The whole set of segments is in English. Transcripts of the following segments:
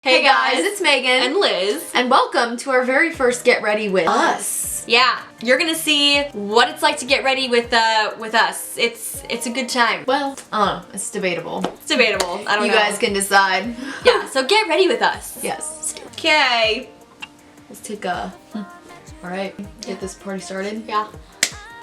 Hey guys, it's Megan and Liz, and welcome to our very first Get Ready with Us. Yeah, you're gonna see what it's like to get ready with us. It's a good time. Well, I don't know, it's debatable. It's debatable. I don't know. You guys can decide. Yeah, so get ready with us. Yes. Okay. Let's take a. Alright, get this party started. Yeah.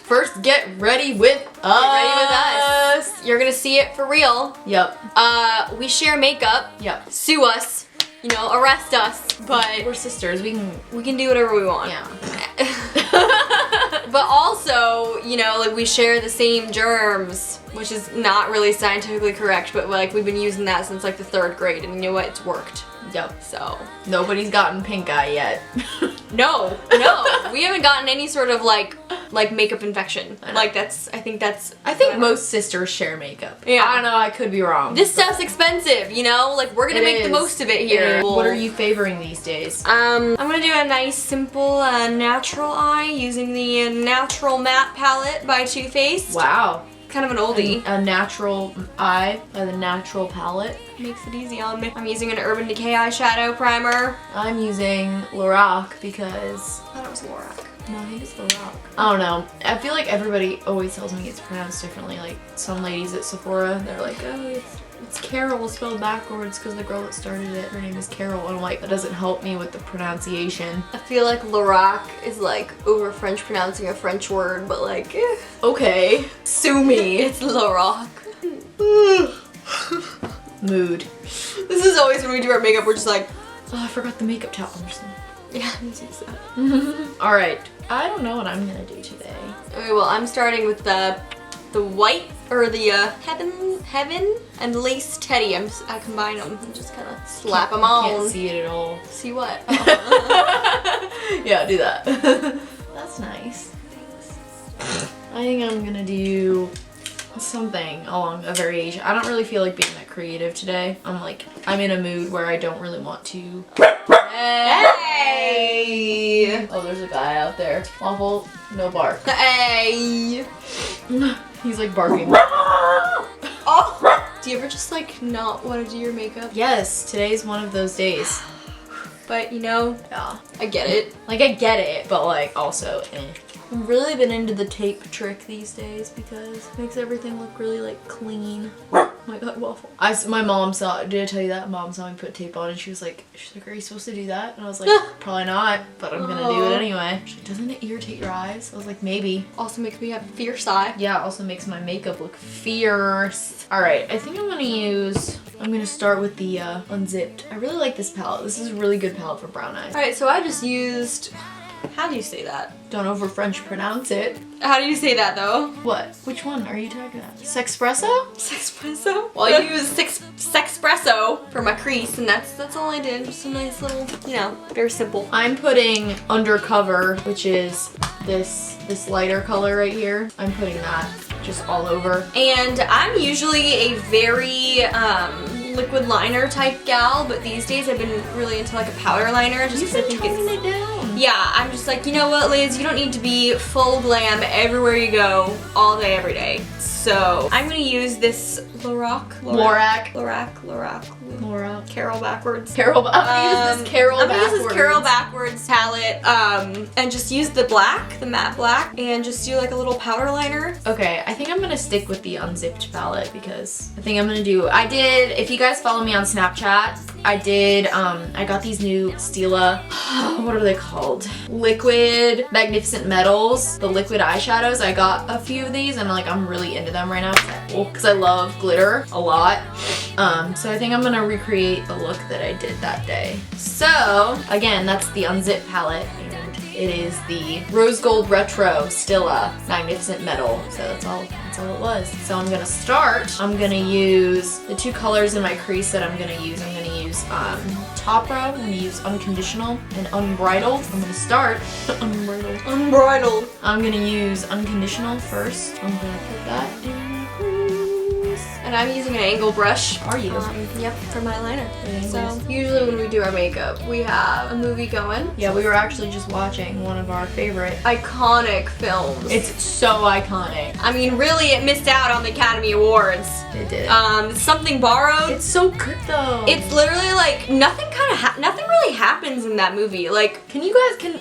First, get ready with us. Get ready with us. You're gonna see it for real. Yep. We share makeup. Yep. Sue us. You know, arrest us. But We're sisters. We can do whatever we want. Yeah. But also, you know, like we share the same germs, which is not really scientifically correct, but like we've been using that since like the 3rd grade, and you know what? It's worked. Yep. So Nobody's gotten pink eye yet. No, we haven't gotten any sort of like makeup infection. Like I think most sisters share makeup. Yeah. I don't know, I could be wrong. This stuff's expensive, you know? Like we're gonna make the most of it here. What are you favoring these days? I'm gonna do a nice simple natural eye using the Natural Matte palette by Too Faced. Wow. Kind of an oldie. A natural eye by the Natural palette. Makes it easy on me. I'm using an Urban Decay eyeshadow primer. I'm using Lorac because... I thought it was Lorac. No, I think it's Lorac. I don't know. I feel like everybody always tells me it's pronounced differently. Like some ladies at Sephora, they're like, oh, it's Carol spelled backwards because the girl that started it, her name is Carol. And I'm like, that doesn't help me with the pronunciation. I feel like Lorac is like over French pronouncing a French word, but like, Okay. Sue me. it's Lorac. Mood. This is always when we do our makeup, we're just like, Oh, I forgot the makeup towel. yeah, me too, so. Alright. I don't know what I'm gonna do today. Okay, well, I'm starting with the white, or the Heaven and Lace Teddy. I combine them and just kind of slap them on. Can't see it at all. See what? Yeah, do that. That's nice. I think I'm gonna do something along a variation. I don't really feel like being that creative today. I'm in a mood where I don't really want to. Hey! Oh, there's a guy out there. Waffle, no bark. Hey! He's like barking. Oh! Do you ever just like not want to do your makeup? Yes, today's one of those days. But you know, Yeah. I get it. Like I get it, but like also I've really been into the tape trick these days because it makes everything look really like clean. Oh my god, Waffle. My mom saw, did I tell you that? Mom saw me put tape on and she's like, are you supposed to do that? And I was like, probably not, but I'm gonna do it anyway. She's like, doesn't it irritate your eyes? I was like, maybe. Also makes me have a fierce eye. Yeah, also makes my makeup look fierce. Alright, I think I'm gonna start with the Unzipped. I really like this palette. This is a really good palette for brown eyes. Alright, so I just used, how do you say that? Don't over French pronounce it. How do you say that though? What? Which one are you talking about? Sexpresso? Sexpresso? Well, I use Sexpresso for my crease, and that's all I did. Just a nice little, you know, very simple. I'm putting Undercover, which is this lighter color right here. I'm putting that just all over. And I'm usually a very liquid liner type gal, but these days I've been really into like a powder liner just because I think it's it down. Yeah, I'm just like, you know what, Liz, you don't need to be full glam everywhere you go, all day, every day. So I'm gonna use this Lorac. Carol backwards. I'm gonna use this Carol backwards palette, and just use the matte black, and just do like a little powder liner. Okay, I think I'm gonna stick with the Unzipped palette because I think I'm gonna do, if you guys follow me on Snapchat, I got these new Stila, what are they called? Liquid Magnificent Metals, the liquid eyeshadows. I got a few of these and like I'm really into them right now because I love glitter a lot. So I think I'm gonna recreate the look that I did that day. So again, that's the Unzipped palette, and it is the Rose Gold Retro Stila Magnificent Metal. So that's all it was. So I'm gonna use the 2 colors in my crease that I'm gonna use. I'm gonna use Top Row, I'm gonna use Unconditional and Unbridled. I'm gonna start Unbridled. I'm gonna use Unconditional first. I'm gonna put that in my crease. And I'm using an angle brush. Are you? Yep, for my liner. Very So nice. usually when we do our makeup, we have a movie going. Yeah, we were actually just watching one of our favorite. Iconic films. It's so iconic. I mean, really, it missed out on the Academy Awards. It did. Something Borrowed. It's so good though. It's literally like nothing really happens in that movie. Like, can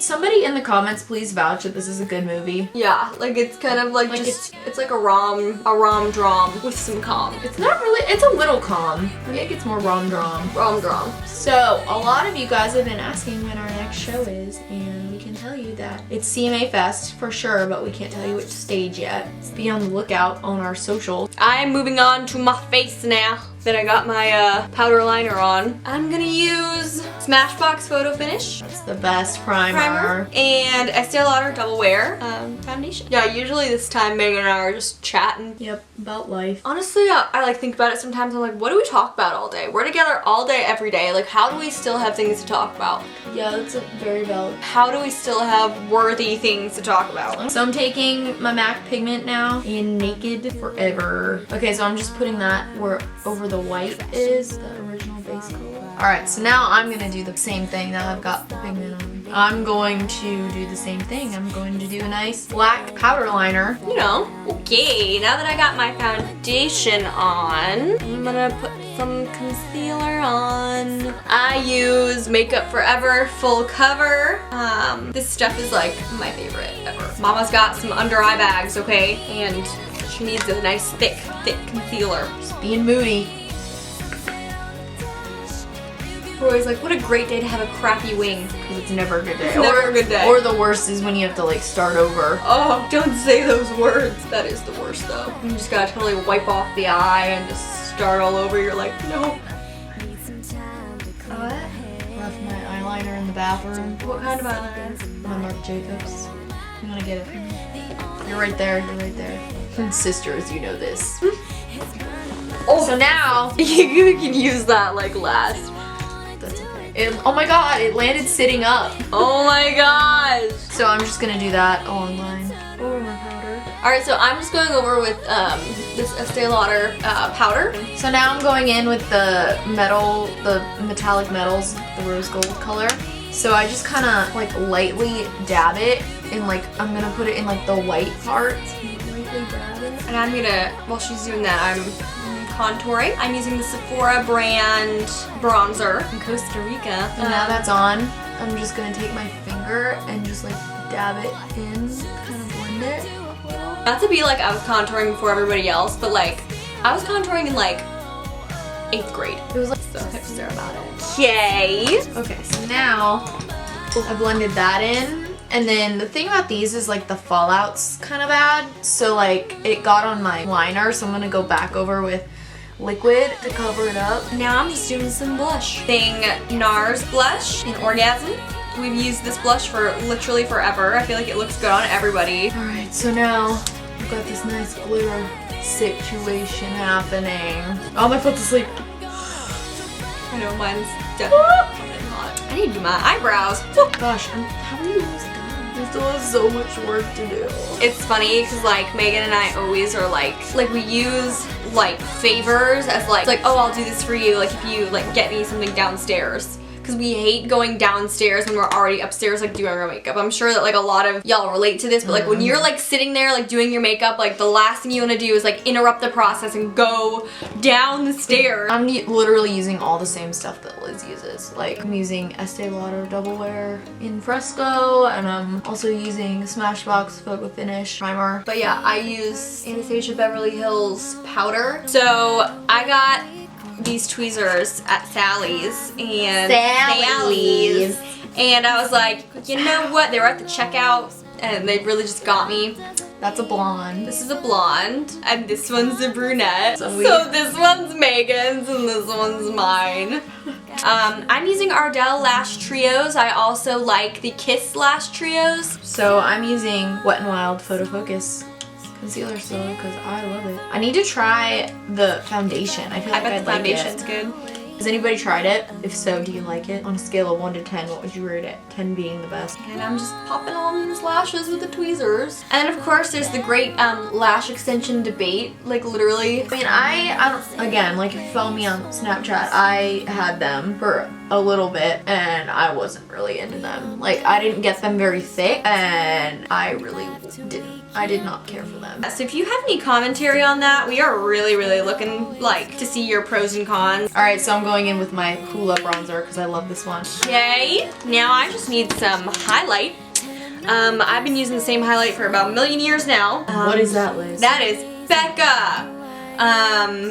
somebody in the comments please vouch that this is a good movie? yeah, like it's kind of like it's like a rom-drom with some calm. It's not really, it's a little calm. I think it's more rom-drom. Rom-drom. So, a lot of you guys have been asking when our next show is, and we can tell you that it's CMA Fest for sure, but we can't tell you which stage yet. So be on the lookout on our social. I'm moving on to my face now that I got my powder liner on. I'm gonna use Smashbox Photo Finish That's the best primer. and Estee Lauder Double Wear foundation. Yeah, usually this time Megan and I are just chatting. Yep, about life. Honestly, I like think about it sometimes. I'm like, what do we talk about all day? We're together all day, every day. Like, how do we still have things to talk about? Yeah, that's a very valid. How do we still have worthy things to talk about? So I'm taking my MAC pigment now in Naked Forever. Okay, so I'm just putting that where over the white is, the original base color. Alright, so now I'm gonna do the same thing that I've got the pigment on. I'm going to do the same thing. I'm going to do a nice black powder liner. You know. Okay, now that I got my foundation on, I'm gonna put some concealer on. I use Makeup Forever Full Cover. This stuff is like my favorite ever. Mama's got some under eye bags, okay? And she needs a nice thick concealer. Just being moody. We're always like, what a great day to have a crappy wing. Because it's never a good day. It's never a good day. Or the worst is when you have to like start over. Oh, don't say those words. That is the worst though. You just gotta totally wipe off the eye and just start all over. You're like, no. Left my eyeliner in the bathroom. What kind of eyeliner? My Marc Jacobs. I'm gonna get it. You're right there. You're right there. Sisters, you know this. Oh, So now, you can use that like last. that's okay. Oh my god, it landed sitting up. Oh my gosh. So I'm just gonna do that along line over my powder. Alright, so I'm just going over with this Estee Lauder powder. So now I'm going in with the metal, the metallic metals, the rose gold color. So I just kind of like lightly dab it and like I'm gonna put it in like the white part. Lightly dab it. And I'm gonna, while she's doing that, I'm contouring. I'm using the Sephora brand bronzer in Costa Rica. And now that's on, I'm just gonna take my finger and just like dab it in, kind of blend it a little. Not to be like I was contouring before everybody else, but like I was contouring in like 8th grade. It was like So hipster about it. Okay. Okay, so now I blended that in. And then the thing about these is like the fallout's kind of bad. So like it got on my liner, so I'm gonna go back over with liquid to cover it up. Now I'm just doing some blush. NARS blush in Orgasm. We've used this blush for literally forever. I feel like it looks good on everybody. Alright, so now I've got this nice glitter situation happening. Oh, my foot's asleep. I know mine's definitely coming in hot. I need to do my eyebrows. Gosh, how are you almost done? I still have so much work to do. It's funny because like Megan and I always are like we use like favors as like oh I'll do this for you like if you like get me something downstairs. Because we hate going downstairs when we're already upstairs like doing our makeup. I'm sure that like a lot of y'all relate to this, but like when you're like sitting there like doing your makeup, like the last thing you want to do is like interrupt the process and go down the stairs. I'm literally using all the same stuff that Liz uses. Like I'm using Estee Lauder Double Wear in Fresco, and I'm also using Smashbox Photo Finish Primer. But yeah, I use Anastasia Beverly Hills powder. So I got these tweezers at Sally's and Sally's. And I was like, you know what? They were at the checkout and they really just got me. That's a blonde. This is a blonde and this one's a brunette. So this one's Megan's and this one's mine. I'm using Ardell Lash Trios. I also like the Kiss Lash Trios. So I'm using Wet n Wild Photo Focus concealer still because I love it. I need to try the foundation. I feel like I bet I'd the like foundation's it. good. Has anybody tried it? If so, do you like it? On a scale of 1 to 10, what would you rate it? 10 being the best. And I'm just popping on these lashes with the tweezers. And then of course there's the great lash extension debate. Like literally. I mean, I don't, again, like if you follow me on Snapchat, I had them for a little bit and I wasn't really into them. Like I didn't get them very thick and I really I did not care for them. So if you have any commentary on that, we are really looking like to see your pros and cons. Alright, so I'm going in with my Hoola bronzer because I love this one. Okay, now I just need some highlight. I've been using the same highlight for about a million years now. What is that, Liz? That is Becca.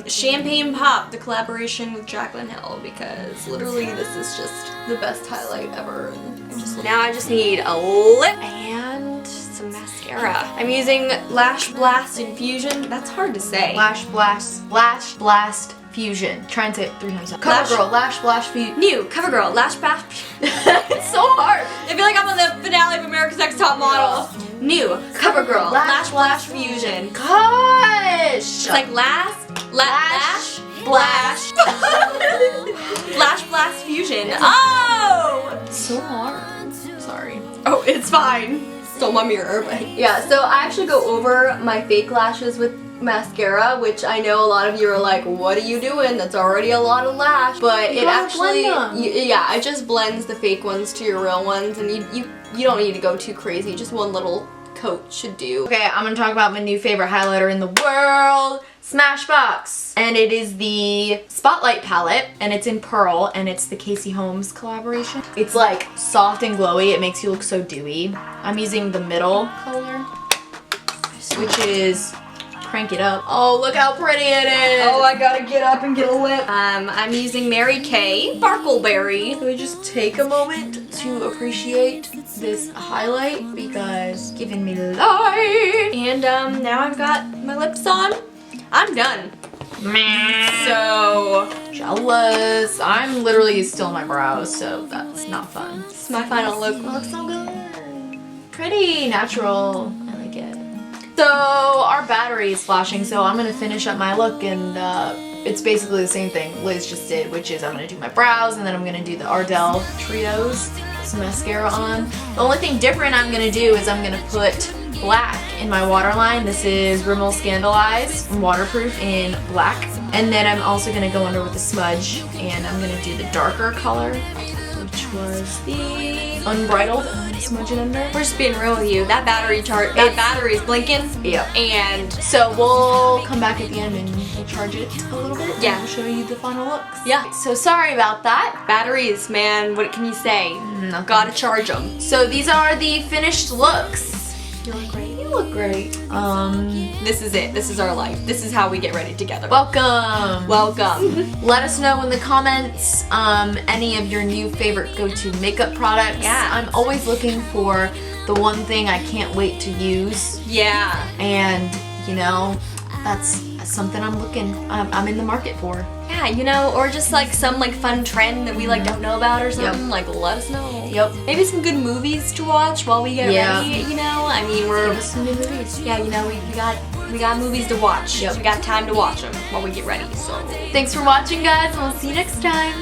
Champagne Pop, the collaboration with Jaclyn Hill, because literally this is just the best highlight ever. And now I just need a lip and some mascara. I'm using Lash Blast Infusion. That's hard to say. Lash Blast Fusion. Try and say it 3 times. CoverGirl, Lash Blast Fusion. New CoverGirl Lash Blast. It's so hard. I feel like I'm on the finale of America's Next Top Model. New CoverGirl Lash Blast Fusion. Gosh! It's like Lash Blast Fusion. Oh! So hard. Sorry. Oh, it's fine. Stole my mirror, but yeah. So I actually go over my fake lashes with mascara, which I know a lot of you are like, what are you doing? That's already a lot of lash. But it actually, yeah, it just blends the fake ones to your real ones, and you don't need to go too crazy. Just one little coat should do. Okay, I'm gonna talk about my new favorite highlighter in the world, Smashbox. And it is the Spotlight palette, and it's in Pearl, and it's the Casey Holmes collaboration. It's like soft and glowy. It makes you look so dewy. I'm using the middle color, which is Crank It Up. Oh, look how pretty it is. Oh, I gotta get up and get a lip. I'm using Mary Kay Sparkleberry. So we just take a moment to appreciate this highlight because it's giving me light. And now I've got my lips on. I'm done. So jealous. I'm literally still in my brows, so that's not fun. This is my final look. It looks so good. Pretty natural. I like it. So our battery is flashing, so I'm gonna finish up my look, and it's basically the same thing Liz just did, which is I'm gonna do my brows and then I'm gonna do the Ardell Trios, some mascara on. The only thing different I'm gonna do is I'm gonna put black in my waterline. This is Rimmel Scandalize waterproof in black, and then I'm also gonna go under with a smudge and I'm gonna do the darker color, which was the Unbridled. I'm gonna smudge it under. We're just being real with you. That battery's blinking. Yeah. And so we'll come back at the end and we'll charge it a little bit. Yeah. We'll show you the final looks. Yeah. So sorry about that. Batteries, man. What can you say? Nothing. Gotta charge them. So these are the finished looks. You look great. You look great. This is it. This is our life. This is how we get ready together. Welcome. Welcome. Let us know in the comments any of your new favorite go-to makeup products. Yeah. I'm always looking for the one thing I can't wait to use. Yeah. And, you know, that's something I'm in the market for. Yeah, you know, or just like some like fun trend that we like don't know about or something. Yep. Like let us know. Yep. Maybe some good movies to watch while we get ready. You know, I mean Give us some new movies. yeah, you know, we got movies to watch. Yep. We got time to watch them while we get ready. So Thanks for watching, guys, and we'll see you next time.